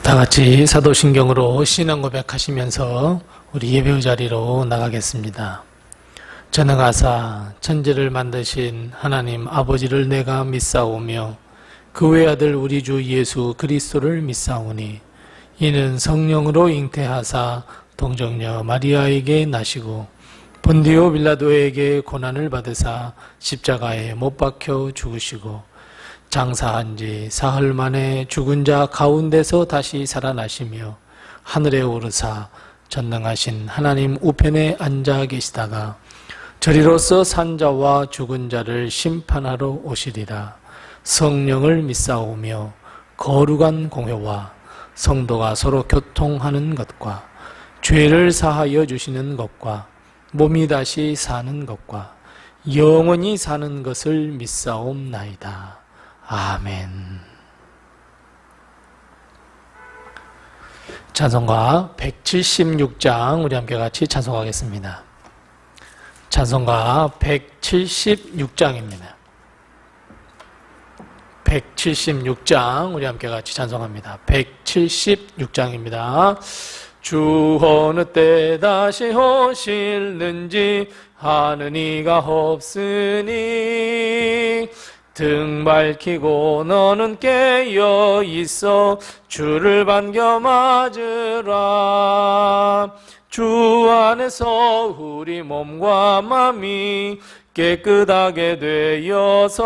다 같이 사도신경으로 신앙 고백하시면서 우리 예배의 자리로 나가겠습니다. 전능하사 천지를 만드신 하나님 아버지를 내가 믿사오며 그 외아들 우리 주 예수 그리스도를 믿사오니 이는 성령으로 잉태하사 동정녀 마리아에게 나시고 본디오 빌라도에게 고난을 받으사 십자가에 못 박혀 죽으시고 장사한 지 사흘 만에 죽은 자 가운데서 다시 살아나시며 하늘에 오르사 전능하신 하나님 우편에 앉아 계시다가 저리로서 산 자와 죽은 자를 심판하러 오시리라. 성령을 믿사오며 거룩한 공회와 성도가 서로 교통하는 것과 죄를 사하여 주시는 것과 몸이 다시 사는 것과 영원히 사는 것을 믿사옵나이다. 아멘. 찬송가 176장 우리 함께 같이 찬송하겠습니다. 찬송가 176장입니다. 176장 우리 함께 같이 찬송합니다. 176장입니다. 주 어느 때 다시 오실는지 아는 이가 없으니 등 밝히고 너는 깨어 있어 주를 반겨 맞으라. 주 안에서 우리 몸과 마음이 깨끗하게 되어서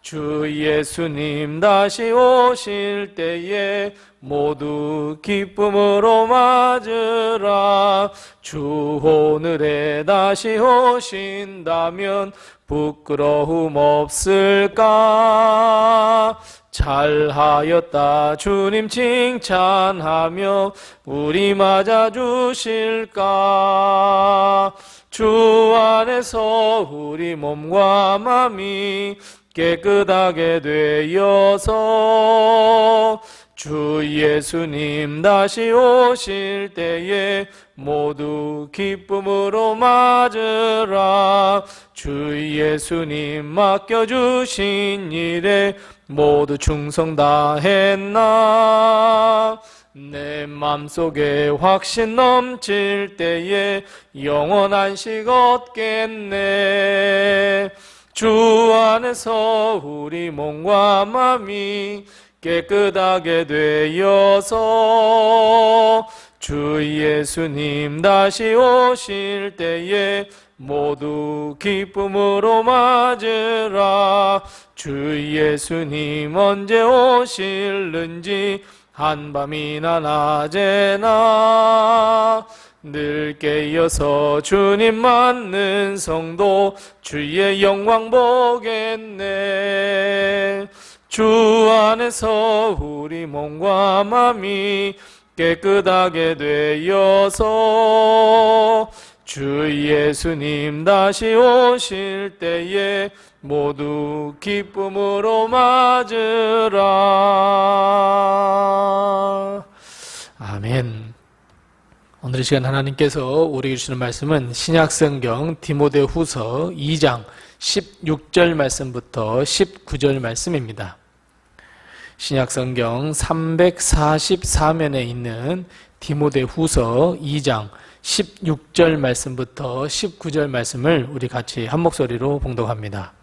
주 예수님 다시 오실 때에 모두 기쁨으로 맞으라. 주 오늘에 다시 오신다면 부끄러움 없을까? 잘하였다 주님 칭찬하며 우리 맞아주실까? 주 안에서 우리 몸과 마음이 깨끗하게 되어서 주 예수님 다시 오실 때에 모두 기쁨으로 맞으라. 주 예수님 맡겨주신 일에 모두 충성 다했나? 내 맘속에 확신 넘칠 때에 영원한 식 얻겠네. 주 안에서 우리 몸과 마음이 깨끗하게 되어서 주 예수님 다시 오실 때에 모두 기쁨으로 맞으라. 주 예수님 언제 오실는지 한밤이나 낮에나 늘 깨어서 주님 맞는 성도 주의 영광 보겠네. 주 안에서 우리 몸과 마음이 깨끗하게 되어서 주 예수님 다시 오실 때에 모두 기쁨으로 맞으라. 아멘. 오늘 이 시간 하나님께서 우리에게 주시는 말씀은 신약성경 디모데후서 2장 16절 말씀부터 19절 말씀입니다. 신약성경 344면에 있는 디모데후서 2장 16절 말씀부터 19절 말씀을 우리 같이 한 목소리로 봉독합니다.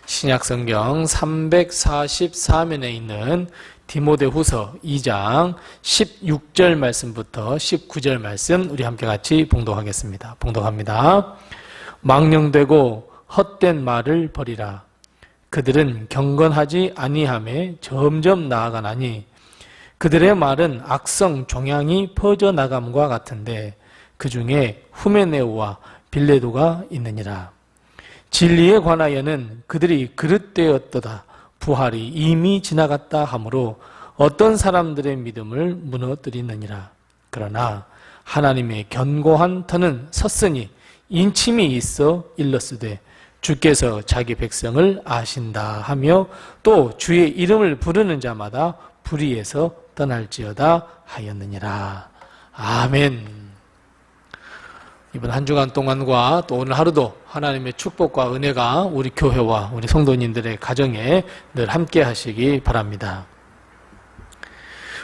신약성경 344면에 있는 디모데후서 2장 16절 말씀부터 19절 말씀 우리 함께 같이 봉독하겠습니다. 봉독합니다. 망령되고 헛된 말을 버리라. 그들은 경건하지 아니함에 점점 나아가나니 그들의 말은 악성 종양이 퍼져나감과 같은데 그 중에 후메네오와 빌레도가 있느니라. 진리에 관하여는 그들이 그릇되었도다. 부활이 이미 지나갔다 하므로 어떤 사람들의 믿음을 무너뜨리느니라. 그러나 하나님의 견고한 터는 섰으니 인침이 있어 일렀으되 주께서 자기 백성을 아신다 하며 또 주의 이름을 부르는 자마다 불의에서 떠날지어다 하였느니라. 아멘. 이번 한 주간 동안과 또 오늘 하루도 하나님의 축복과 은혜가 우리 교회와 우리 성도님들의 가정에 늘 함께 하시기 바랍니다.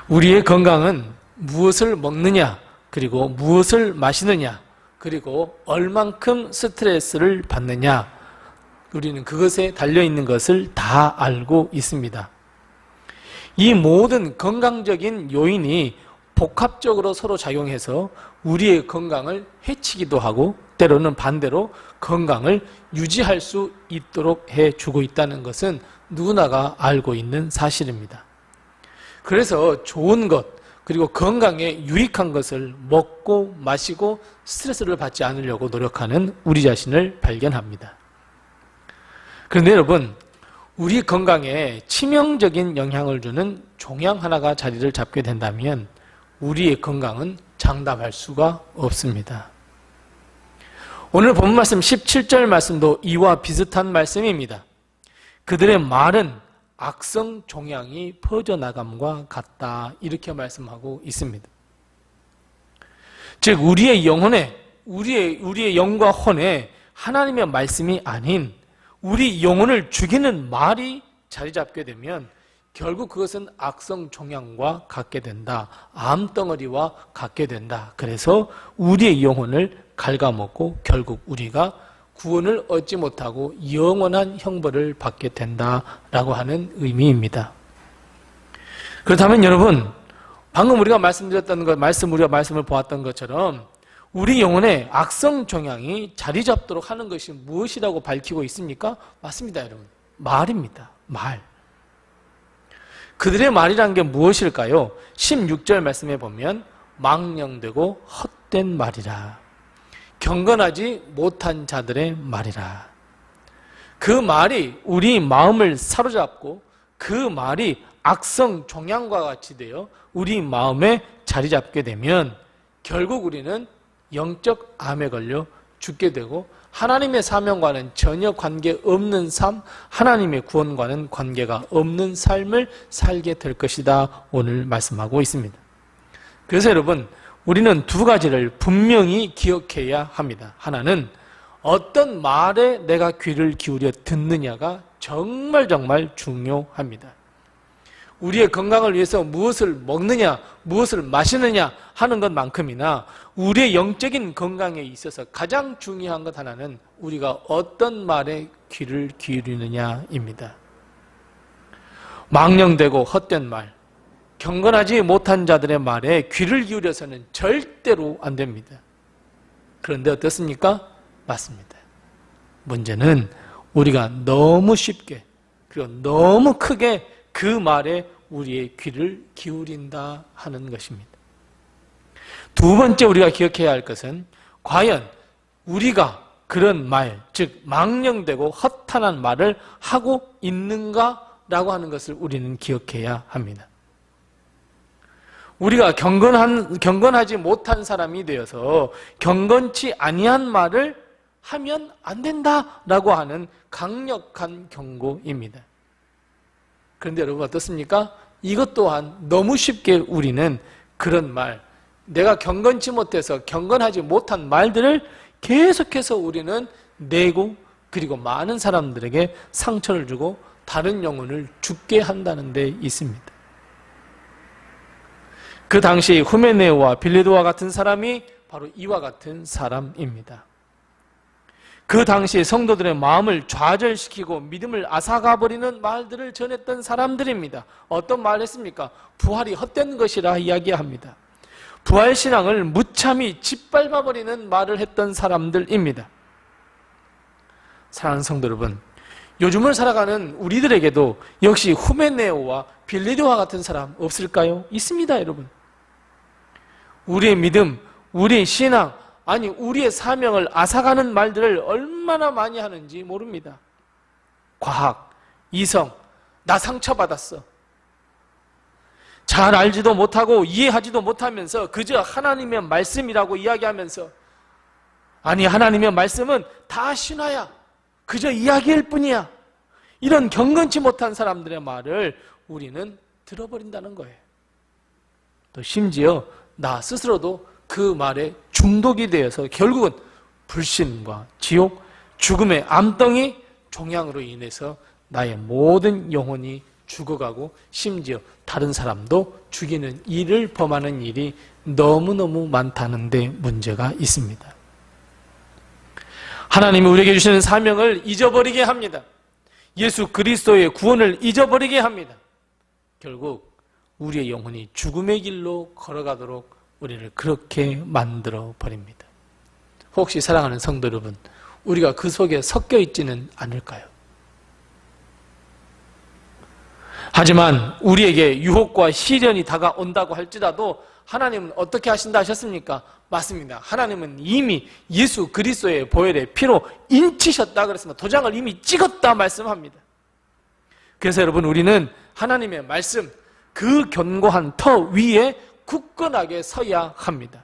우리의 건강은 무엇을 먹느냐, 그리고 무엇을 마시느냐, 그리고 얼만큼 스트레스를 받느냐, 우리는 그것에 달려있는 것을 다 알고 있습니다. 이 모든 건강적인 요인이 복합적으로 서로 작용해서 우리의 건강을 해치기도 하고 때로는 반대로 건강을 유지할 수 있도록 해주고 있다는 것은 누구나가 알고 있는 사실입니다. 그래서 좋은 것, 그리고 건강에 유익한 것을 먹고 마시고 스트레스를 받지 않으려고 노력하는 우리 자신을 발견합니다. 그런데 여러분, 우리 건강에 치명적인 영향을 주는 종양 하나가 자리를 잡게 된다면 우리의 건강은 장담할 수가 없습니다. 오늘 본 말씀 17절 말씀도 이와 비슷한 말씀입니다. 그들의 말은 악성 종양이 퍼져나감과 같다, 이렇게 말씀하고 있습니다. 즉 우리의 영혼에, 우리의 영과 혼에 하나님의 말씀이 아닌 우리 영혼을 죽이는 말이 자리 잡게 되면 결국 그것은 악성 종양과 같게 된다. 암덩어리와 같게 된다. 그래서 우리의 영혼을 갉아먹고 결국 우리가 구원을 얻지 못하고 영원한 형벌을 받게 된다라고 하는 의미입니다. 그렇다면 여러분, 방금 우리가 말씀드렸던 것, 우리가 말씀을 보았던 것처럼 우리 영혼에 악성 종양이 자리 잡도록 하는 것이 무엇이라고 밝히고 있습니까? 맞습니다, 여러분. 말입니다. 말. 그들의 말이란 게 무엇일까요? 16절 말씀에 보면 망령되고 헛된 말이라. 경건하지 못한 자들의 말이라. 그 말이 우리 마음을 사로잡고 그 말이 악성 종양과 같이 되어 우리 마음에 자리 잡게 되면 결국 우리는 영적 암에 걸려 죽게 되고 하나님의 사명과는 전혀 관계없는 삶, 하나님의 구원과는 관계가 없는 삶을 살게 될 것이다, 오늘 말씀하고 있습니다. 그래서 여러분, 우리는 두 가지를 분명히 기억해야 합니다. 하나는 어떤 말에 내가 귀를 기울여 듣느냐가 정말 중요합니다. 우리의 건강을 위해서 무엇을 먹느냐, 무엇을 마시느냐 하는 것만큼이나 우리의 영적인 건강에 있어서 가장 중요한 것 하나는 우리가 어떤 말에 귀를 기울이느냐입니다. 망령되고 헛된 말, 경건하지 못한 자들의 말에 귀를 기울여서는 절대로 안 됩니다. 그런데 어떻습니까? 맞습니다. 문제는 우리가 너무 쉽게 그리고 너무 크게 그 말에 우리의 귀를 기울인다 하는 것입니다. 두 번째 우리가 기억해야 할 것은 과연 우리가 그런 말, 즉 망령되고 허탄한 말을 하고 있는가라고 하는 것을 우리는 기억해야 합니다. 우리가 경건하지 못한 사람이 되어서 경건치 아니한 말을 하면 안 된다라고 하는 강력한 경고입니다. 그런데 여러분 어떻습니까? 이것 또한 너무 쉽게 우리는 그런 말, 내가 경건치 못해서 경건하지 못한 말들을 계속해서 우리는 내고 그리고 많은 사람들에게 상처를 주고 다른 영혼을 죽게 한다는 데 있습니다. 그 당시 후메네오와 빌레도와 같은 사람이 바로 이와 같은 사람입니다. 그 당시 성도들의 마음을 좌절시키고 믿음을 앗아가버리는 말들을 전했던 사람들입니다. 어떤 말을 했습니까? 부활이 헛된 것이라 이야기합니다. 부활신앙을 무참히 짓밟아버리는 말을 했던 사람들입니다. 사랑하는 성도 여러분, 요즘을 살아가는 우리들에게도 역시 후메네오와 빌레도와 같은 사람 없을까요? 있습니다, 여러분. 우리의 믿음, 우리의 신앙, 아니 우리의 사명을 앗아가는 말들을 얼마나 많이 하는지 모릅니다. 과학, 이성, 나 상처받았어. 잘 알지도 못하고 이해하지도 못하면서 그저 하나님의 말씀이라고 이야기하면서 아니 하나님의 말씀은 다 신화야. 그저 이야기일 뿐이야. 이런 경건치 못한 사람들의 말을 우리는 들어버린다는 거예요. 또 심지어 나 스스로도 그 말에 중독이 되어서 결국은 불신과 지옥, 죽음의 암덩이, 종양으로 인해서 나의 모든 영혼이 죽어가고 심지어 다른 사람도 죽이는 일을 범하는 일이 너무너무 많다는 데 문제가 있습니다. 하나님이 우리에게 주시는 사명을 잊어버리게 합니다. 예수 그리스도의 구원을 잊어버리게 합니다. 결국 우리의 영혼이 죽음의 길로 걸어가도록 우리를 그렇게 만들어 버립니다. 혹시 사랑하는 성도 여러분, 우리가 그 속에 섞여 있지는 않을까요? 하지만 우리에게 유혹과 시련이 다가온다고 할지라도 하나님은 어떻게 하신다 하셨습니까? 맞습니다. 하나님은 이미 예수 그리스도의 보혈의 피로 인치셨다 그랬습니다. 도장을 이미 찍었다 말씀합니다. 그래서 여러분, 우리는 하나님의 말씀, 그 견고한 터 위에 굳건하게 서야 합니다.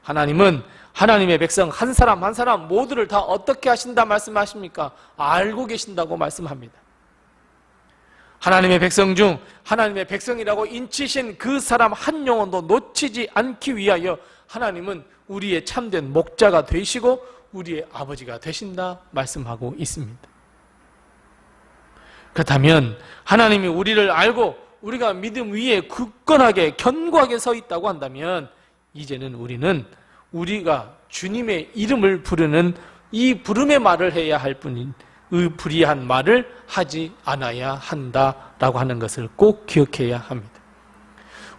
하나님은 하나님의 백성 한 사람 한 사람 모두를 다 어떻게 하신다 말씀하십니까? 알고 계신다고 말씀합니다. 하나님의 백성 중 하나님의 백성이라고 인치신 그 사람 한 영혼도 놓치지 않기 위하여 하나님은 우리의 참된 목자가 되시고 우리의 아버지가 되신다 말씀하고 있습니다. 그렇다면 하나님이 우리를 알고 우리가 믿음 위에 굳건하게 견고하게 서 있다고 한다면 이제는 우리는 우리가 주님의 이름을 부르는 이 부름의 말을 해야 할 뿐인 의 불의한 말을 하지 않아야 한다라고 하는 것을 꼭 기억해야 합니다.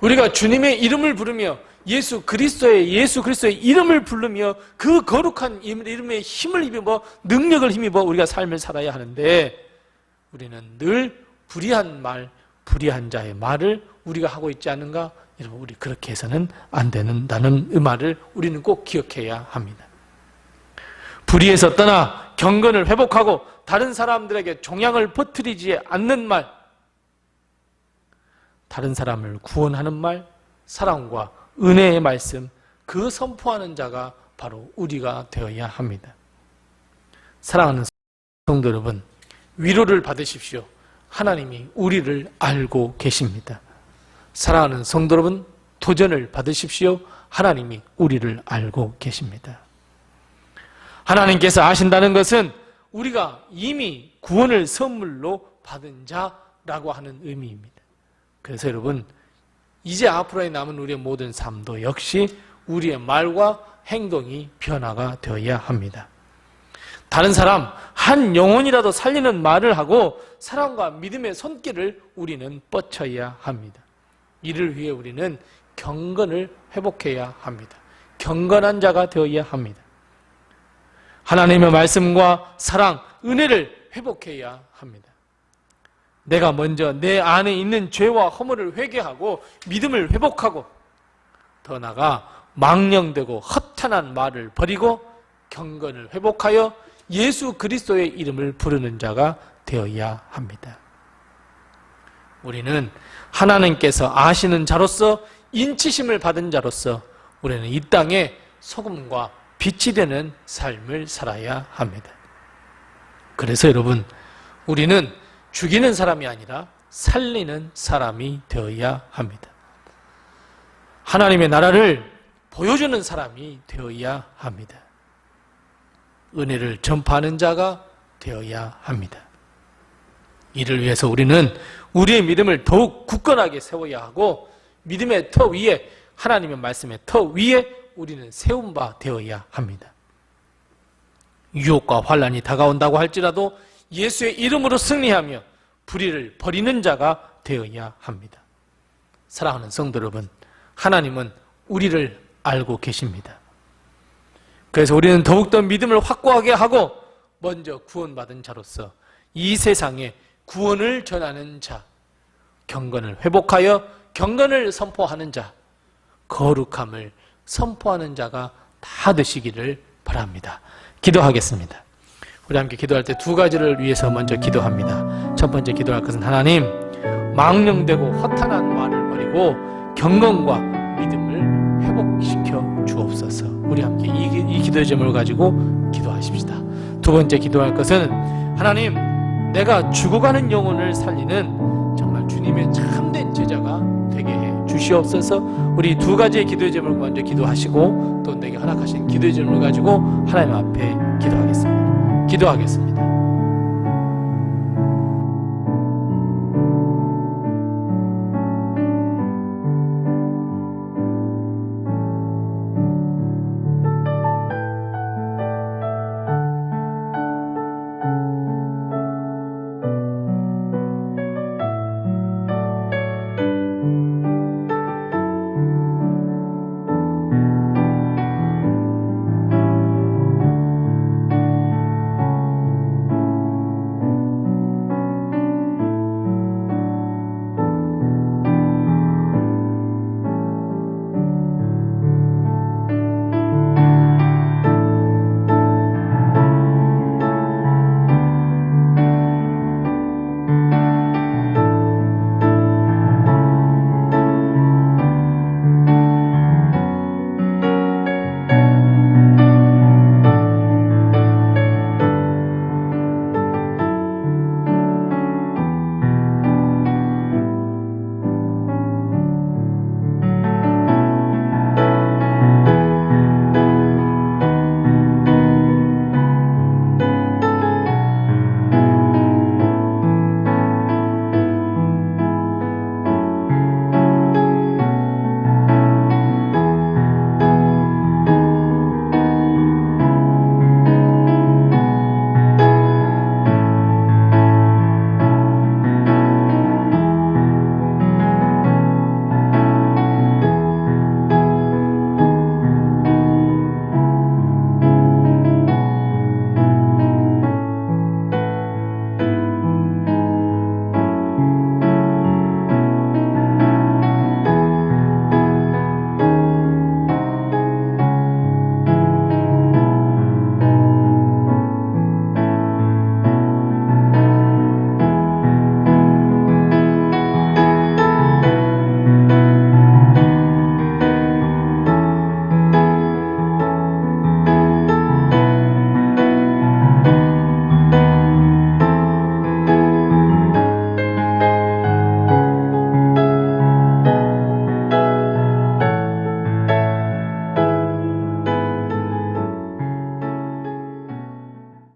우리가 주님의 이름을 부르며 예수 그리스도의 이름을 부르며 그 거룩한 이름의 힘을 힘입어 능력을 힘입어 우리가 삶을 살아야 하는데 우리는 늘 불의한 말, 불의한 자의 말을 우리가 하고 있지 않은가? 여러분, 우리 그렇게 해서는 안 된다는 말을 우리는 꼭 기억해야 합니다. 불의에서 떠나 경건을 회복하고 다른 사람들에게 종양을 퍼뜨리지 않는 말, 다른 사람을 구원하는 말, 사랑과 은혜의 말씀, 그 선포하는 자가 바로 우리가 되어야 합니다. 사랑하는 성도 여러분, 위로를 받으십시오. 하나님이 우리를 알고 계십니다. 사랑하는 성도 여러분, 도전을 받으십시오. 하나님이 우리를 알고 계십니다. 하나님께서 아신다는 것은 우리가 이미 구원을 선물로 받은 자라고 하는 의미입니다. 그래서 여러분, 이제 앞으로의 남은 우리의 모든 삶도 역시 우리의 말과 행동이 변화가 되어야 합니다. 다른 사람 한 영혼이라도 살리는 말을 하고 사랑과 믿음의 손길을 우리는 뻗쳐야 합니다. 이를 위해 우리는 경건을 회복해야 합니다. 경건한 자가 되어야 합니다. 하나님의 말씀과 사랑, 은혜를 회복해야 합니다. 내가 먼저 내 안에 있는 죄와 허물을 회개하고 믿음을 회복하고 더 나아가 망령되고 허탄한 말을 버리고 경건을 회복하여 예수 그리스도의 이름을 부르는 자가 되어야 합니다. 우리는 하나님께서 아시는 자로서 인치심을 받은 자로서 우리는 이 땅에 소금과 빛이 되는 삶을 살아야 합니다. 그래서 여러분, 우리는 죽이는 사람이 아니라 살리는 사람이 되어야 합니다. 하나님의 나라를 보여주는 사람이 되어야 합니다. 은혜를 전파하는 자가 되어야 합니다. 이를 위해서 우리는 우리의 믿음을 더욱 굳건하게 세워야 하고 믿음의 터 위에, 하나님의 말씀의 터 위에 우리는 세운 바 되어야 합니다. 유혹과 환난이 다가온다고 할지라도 예수의 이름으로 승리하며 불의를 버리는 자가 되어야 합니다. 사랑하는 성도 여러분, 하나님은 우리를 알고 계십니다. 그래서 우리는 더욱더 믿음을 확고하게 하고 먼저 구원받은 자로서 이 세상에 구원을 전하는 자, 경건을 회복하여 경건을 선포하는 자, 거룩함을 선포하는 자가 다 되시기를 바랍니다. 기도하겠습니다. 우리 함께 기도할 때 두 가지를 위해서 먼저 기도합니다. 첫 번째 기도할 것은 하나님, 망령되고 허탄한 말을 버리고 경건과 믿음을 회복시켜 주옵소서. 우리 함께 이 기도의 제목을 가지고 기도하십시다. 두 번째 기도할 것은 하나님, 내가 죽어가는 영혼을 살리는 정말 주님의 참된 제자가 되게 해 주시옵소서. 우리 두 가지의 기도의 제목을 먼저 기도하시고 또 내게 허락하신 기도의 제목을 가지고 하나님 앞에 기도하겠습니다.